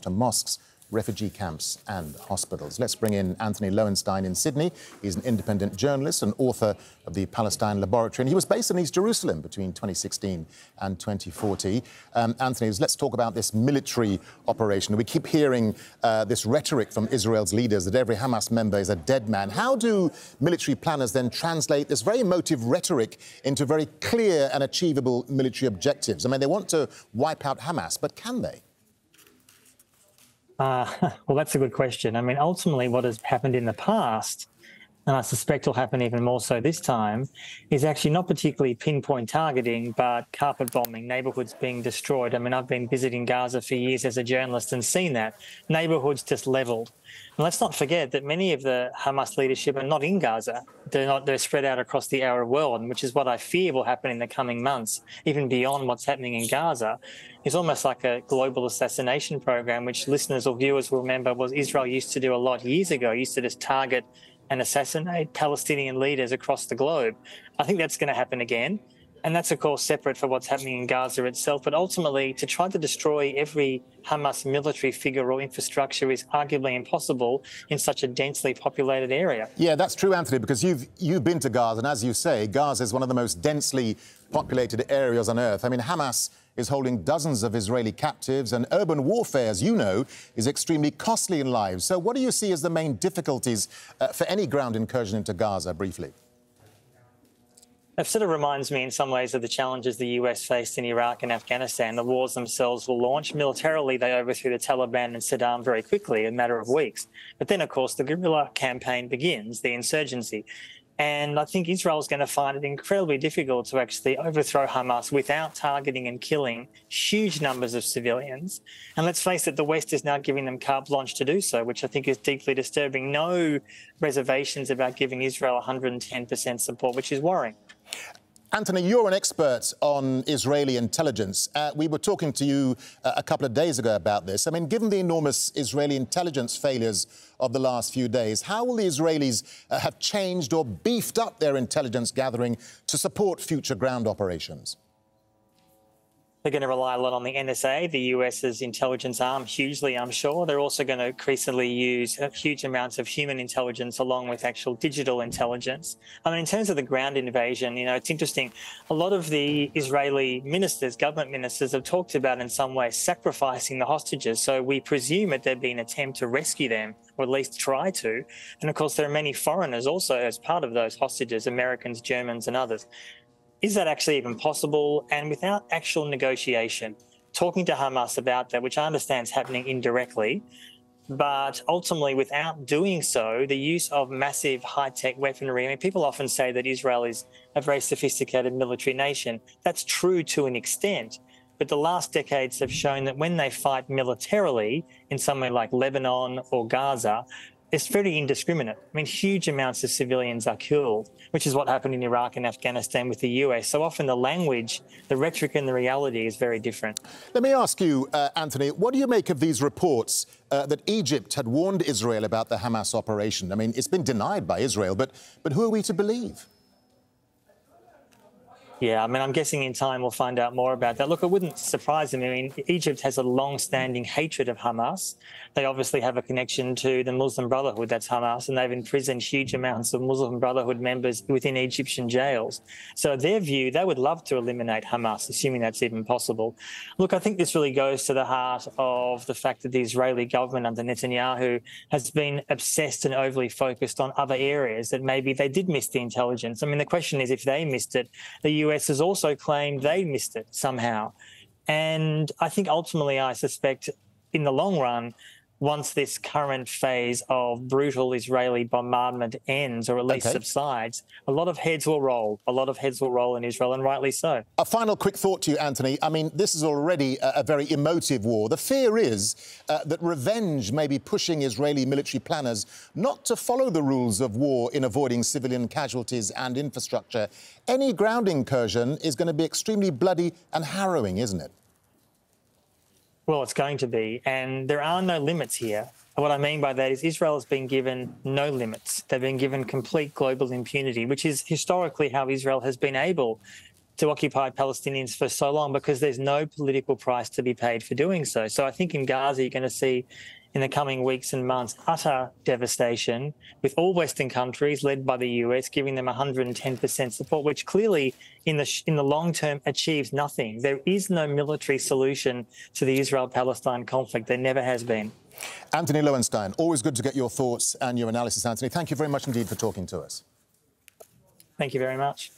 to mosques, refugee camps and hospitals. Let's bring in Antony Loewenstein in Sydney. He's an independent journalist and author of the Palestine Laboratory, and he was based in East Jerusalem between 2016 and 2040. Anthony, let's talk about this military operation. We keep hearing this rhetoric from Israel's leaders that every Hamas member is a dead man. How do military planners then translate this very emotive rhetoric into very clear and achievable military objectives? I mean, they want to wipe out Hamas, but can they? Well, that's a good question. I mean, ultimately what has happened in the past, and I suspect will happen even more so this time, is actually not particularly pinpoint targeting, but carpet bombing, neighbourhoods being destroyed. I mean, I've been visiting Gaza for years as a journalist and seen that. Neighbourhoods just levelled. And let's not forget that many of the Hamas leadership are not in Gaza. They're spread out across the Arab world, which is what I fear will happen in the coming months, even beyond what's happening in Gaza. It's almost like a global assassination program, which listeners or viewers will remember was Israel used to do a lot years ago. It used to just target and assassinate Palestinian leaders across the globe. I think that's going to happen again. And that's, of course, separate from what's happening in Gaza itself. But ultimately, to try to destroy every Hamas military figure or infrastructure is arguably impossible in such a densely populated area. Yeah, that's true, Anthony, because you've been to Gaza, and as you say, Gaza is one of the most densely populated areas on earth. I mean, Hamas is holding dozens of Israeli captives, and urban warfare, as you know, is extremely costly in lives. So what do you see as the main difficulties for any ground incursion into Gaza, briefly? It sort of reminds me in some ways of the challenges the US faced in Iraq and Afghanistan. The wars themselves were launched. Militarily, they overthrew the Taliban and Saddam very quickly, in a matter of weeks. But then, of course, the guerrilla campaign begins, the insurgency. And I think Israel is going to find it incredibly difficult to actually overthrow Hamas without targeting and killing huge numbers of civilians. And let's face it, the West is now giving them carte blanche to do so, which I think is deeply disturbing. No reservations about giving Israel 110% support, which is worrying. Anthony, you're an expert on Israeli intelligence. We were talking to you a couple of days ago about this. I mean, given the enormous Israeli intelligence failures of the last few days, how will the Israelis have changed or beefed up their intelligence gathering to support future ground operations? They're going to rely a lot on the NSA, the US's intelligence arm, hugely, I'm sure. They're also going to increasingly use huge amounts of human intelligence along with actual digital intelligence. I mean, in terms of the ground invasion, you know, it's interesting. A lot of the Israeli ministers, government ministers, have talked about in some way sacrificing the hostages. So we presume that there'd be an attempt to rescue them, or at least try to. And of course, there are many foreigners also as part of those hostages, Americans, Germans and others. Is that actually even possible? And without actual negotiation, talking to Hamas about that, which I understand is happening indirectly, but ultimately without doing so, the use of massive high-tech weaponry. I mean, people often say that Israel is a very sophisticated military nation. That's true to an extent. But the last decades have shown that when they fight militarily in somewhere like Lebanon or Gaza, it's very indiscriminate. I mean, huge amounts of civilians are killed, which is what happened in Iraq and Afghanistan with the US. So often the language, the rhetoric and the reality is very different. Let me ask you, Anthony, what do you make of these reports that Egypt had warned Israel about the Hamas operation? I mean, it's been denied by Israel, but who are we to believe? Yeah, I mean, I'm guessing in time we'll find out more about that. Look, it wouldn't surprise me. I mean, Egypt has a long-standing hatred of Hamas. They obviously have a connection to the Muslim Brotherhood, that's Hamas, and they've imprisoned huge amounts of Muslim Brotherhood members within Egyptian jails. So their view, they would love to eliminate Hamas, assuming that's even possible. Look, I think this really goes to the heart of the fact that the Israeli government under Netanyahu has been obsessed and overly focused on other areas that maybe they did miss the intelligence. I mean, the question is, if they missed it, the US has also claimed they missed it somehow. And I think ultimately, I suspect in the long run, once this current phase of brutal Israeli bombardment ends, or at least subsides, a lot of heads will roll. A lot of heads will roll in Israel, and rightly so. A final quick thought to you, Anthony. I mean, this is already a very emotive war. The fear is that revenge may be pushing Israeli military planners not to follow the rules of war in avoiding civilian casualties and infrastructure. Any ground incursion is going to be extremely bloody and harrowing, isn't it? Well, it's going to be, and there are no limits here. What I mean by that is Israel has been given no limits. They've been given complete global impunity, which is historically how Israel has been able to occupied Palestinians for so long because there's no political price to be paid for doing so. So I think in Gaza you're going to see in the coming weeks and months utter devastation, with all Western countries led by the US giving them 110% support, which clearly in the long term achieves nothing. There is no military solution to the Israel-Palestine conflict. There never has been. Antony Loewenstein, always good to get your thoughts and your analysis, Anthony. Thank you very much indeed for talking to us. Thank you very much.